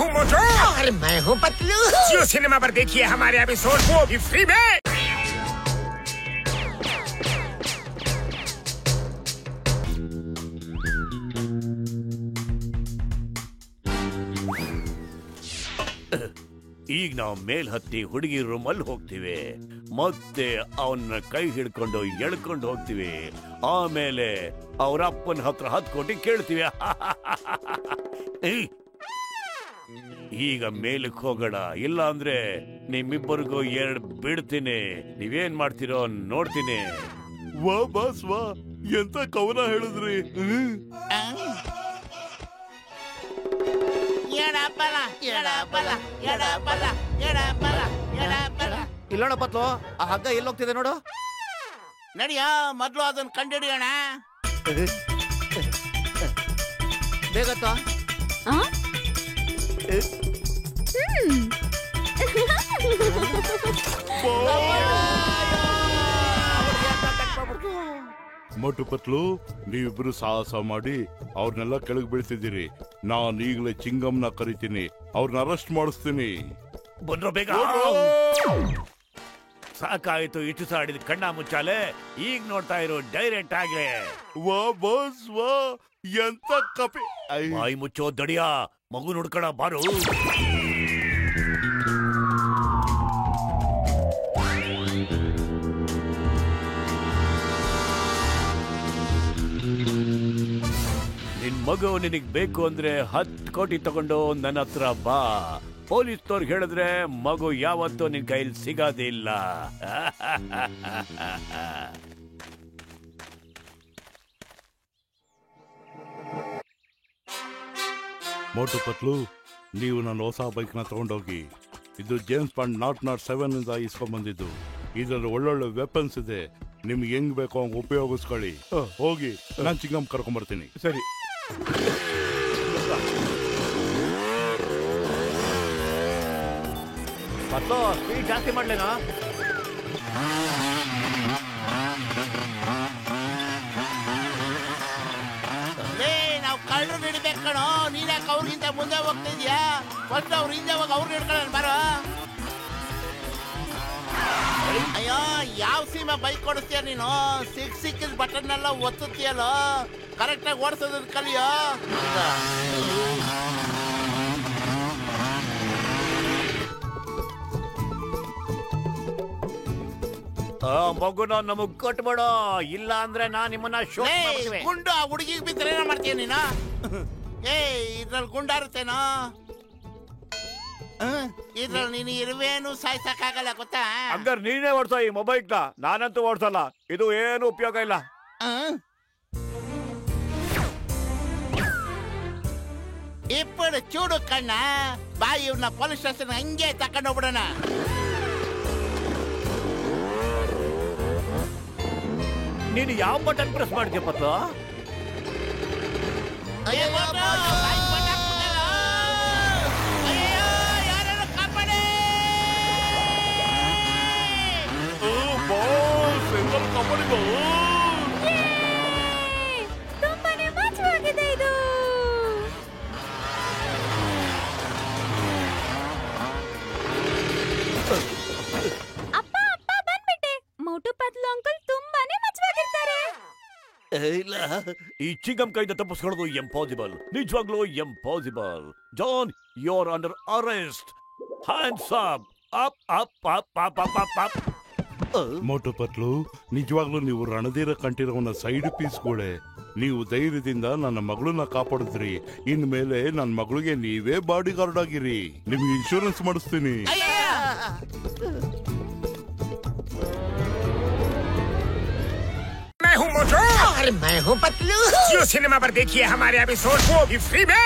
हूँ मोटू और मैं हूँ पतलू। जियो सिनेमा पर देखिए हमारे एपिसोड, वो भी फ्री में। ಈಗ ನಾವು ಮೇಲ್ ಹತ್ತಿ ಹುಡುಗಿ ರೂಮಲ್ಲಿ ಹೋಗ್ತೀವಿ, ಮತ್ತೆ ಅವನ್ನ ಕೈ ಹಿಡ್ಕೊಂಡು ಎಳ್ಕೊಂಡು ಹೋಗ್ತೀವಿ. ಆಮೇಲೆ ಅವ್ರ ಅಪ್ಪನ ಹತ್ರ 10 ಕೋಟಿ ಕೇಳ್ತೀವಿ. ಈಗ ಮೇಲಕ್ಕೆ ಹೋಗೋಣ, ಇಲ್ಲ ಅಂದ್ರೆ ನಿಮ್ಮಿಬ್ಬರಿಗೂ 2 ಬಿಡ್ತೀನಿ. ನೀವೇನ್ ಮಾಡ್ತೀರೋ ನೋಡ್ತೀನಿ. ವಾ ಬಾಸ್ ವಾ, ಎಂತ ಕವನ ಹೇಳಿದ್ರಿ. ಇಲ್ಲೋಣ ಪತ್ಲು, ಆ ಹಗ್ಗ ಎಲ್ಲಿ ಹೋಗ್ತಿದೆ ನೋಡು. ನಡಿಯ, ಮೊದ್ಲು ಅದನ್ನ ಕಂಡಿಡಿಯೋಣ. ಬೇಗತ್ತ ಮೊಟ್ಟು ಪತ್ಲು, ನೀವಿಬ್ರು ಸಾಹಸ ಮಾಡಿ ಅವ್ರನ್ನೆಲ್ಲ ಕೆಳಗೆ ಬೀಳ್ತಿದ್ದೀರಿ. ನಾನು ಈಗಲೇ ಚಿಂಗಮ್ನ ಕರಿತೀನಿ, ಅವ್ರನ್ನ ಅರೆಸ್ಟ್ ಮಾಡಿಸ್ತೀನಿ. ಬಂದ್ರು ಬೇಗ. ಸಾಕಾಯ್ತು ಇಟ್ಟು ಸಾಡಿದ ಕಣ್ಣ ಮುಚ್ಚಾಲೆ. ಈಗ ನೋಡ್ತಾ ಇರೋ ಡೈರೆಕ್ಟ್ ಆಗಿ. ವಾ ಬಾಸ್ ವಾ, ಎಂತ ಕಪಿ. ಬಾಯಿ ಮುಚ್ಚೋ ದಡಿಯ, ಮಗು ನೋಡ್ಕೊಳ ಬಾರು. ನಿನ್ ಮಗು ನಿನಗ್ ಬೇಕು ಅಂದ್ರೆ 10 ಕೋಟಿ ತಗೊಂಡು ನನ್ನ ಹತ್ರ ಬಾ. ಪೊಲೀಸ್ನವ್ರು ಹೇಳಿದ್ರೆ ಮಗು ಯಾವತ್ತೂ ನಿನ್ ಕೈಲಿ ಸಿಗೋದಿಲ್ಲ. ಮೋಟು ಪತ್ಲು, ನೀವು ನನ್ನ ಹೊಸ ಬೈಕ್ ನ ತಗೊಂಡೋಗಿ. ಇದು ಜೇಮ್ಸ್ ಬಾಂಡ್ 007 ಇಂದ ಇಸ್ಕೊಂಡ್ಬಂದಿದ್ದು. ಇದರಲ್ಲಿ ಒಳ್ಳೊಳ್ಳೆ ವೆಪನ್ಸ್ ಇದೆ, ನಿಮ್ಗೆ ಹೆಂಗ್ ಬೇಕೋ ಹಂಗ ಉಪಯೋಗಿಸ್ಕೊಳ್ಳಿ. ಹೋಗಿ, ನಾನು ಚಿಂಗಮ್ ಕರ್ಕೊಂಡ್ಬರ್ತೀನಿ. ಸರಿ. ಪತ್ಲು, ಸ್ಪೀಡ್ ಜಾಸ್ತಿ ಮಾಡ್ಲೇನಾ? ನಾವು ಕಳ್ಳರು ಹಿಡಿಬೇಕು ಕಣೋ. ನೀನ್ಯಾಕೆ ಅವ್ರಿಗಿಂತ ಮುಂದೆ ಹೋಗ್ತಿದ್ಯಾ? ಫಸ್ಟ್ ಅವ್ರ ಹಿಂದೆ ಹೋಗಿ ಅವ್ರು ಹಿಡ್ಕೊಳ್ಳೋಣ ಬಾರೋ. ಅಯ್ಯೋ, ಯಾವ ಸೀಮಾ ಬೈಕ್ ಕೊಡಿಸ್ತೀಯ ನೀನು? ಸಿಕ್ಕಿದ ಬಟನ್ ಎಲ್ಲ ಒತ್ತುತ್ತೀಯಲ್ಲೋ. ಕರೆಕ್ಟಾಗಿ ಓಡಿಸೋದನ್ನ ಕಲಿಯೋ. ಮಗುನ ನಮಗ್ ಕೊಟ್ಬಿಡೋ, ಇಲ್ಲ ಅಂದ್ರೆ ನಾ ನಿಮ್ಮನ್ನ ಗುಂಡು ಆ ಹುಡುಗಿಗೆ ಬಿದ್ದರೆ ಏನೋ ಮಾಡ್ತೀಯ ನೀನು? ಇದ್ರಲ್ಲಿ ಗುಂಡಾರುತ್ತೇನೋ. ಇದ್ರಲ್ಲಿ ನೀನು ಇರುವೇನು ಸಾಯ್ಸಕ್ಕಾಗಲ್ಲ ಗೊತ್ತಾ? ಹಂಗಾರೆ ನೀನೇ ಓಡ್ಸೋ ಈ ಮೊಬೈಲ್ ನ. ನಾನಂತೂ ಓಡ್ಸಲ್ಲ, ಇದು ಏನು ಉಪಯೋಗ ಇಲ್ಲ. ಇಪ್ಪಡು ಚೂಡು ಕಣ್ಣ ಬಾ, ಇವ್ನ ಪೊಲೀಸ್ ಸ್ಟೇಷನ್ ಹಂಗೆ ತಕೊಂಡು ಹೋಗ್ಬಿಡೋಣ. ನೀನು ಯಾವ ಬಟನ್ ಪ್ರೆಸ್ ಮಾಡ್ತೀಯ ಪತ್ತು? ತುಂಬಾನೇ ಮಜವಾಗಿದೆ ಇದು. ಅಪ್ಪ ಅಪ್ಪ ಬಂದ್ಬಿಟ್ಟೆ. ಮೋಟು ಪತ್ಲು ಅಂಕಲ್ ತುಂಬಾನೇ ಮಜವಾಗಿರ್ತಾರೆ. ಇಲ್ಲ, ಈ ಚಿಂಗಮ್ ಕೈಯಿಂದ ತಪ್ಪಿಸ್ಕೊಳ್ಳೋದು ಇಂಪಾಸಿಬಲ್, ನಿಜವಾಗ್ಲೂ impossible. John, you are under arrest. Hands up, up up up up up up up. Motu Patlu, ನಿಜವಾಗ್ಲೂ ನೀವು ರಣಧೀರ ಕಂಠೀರವನ ಸೈಡ್ ಪೀಸ್ಗಳೇ. ನೀವು ಧೈರ್ಯದಿಂದ ನನ್ನ ಮಗಳನ್ನ ಕಾಪಾಡಿದ್ರಿ. ಇನ್ಮೇಲೆ ನನ್ನ ಮಗಳಿಗೆ ನೀವೇ ಬಾಡಿ ಗಾರ್ಡ್ ಆಗಿರಿ. ನಿಮ್ಗೆ ಇನ್ಶೂರೆನ್ಸ್ ಮಾಡಿಸ್ತೀನಿ. मैं हूँ मोटू और मैं हूँ पतलू। जियो सिनेमा पर देखिए हमारे एपिसोड, वो भी फ्री में।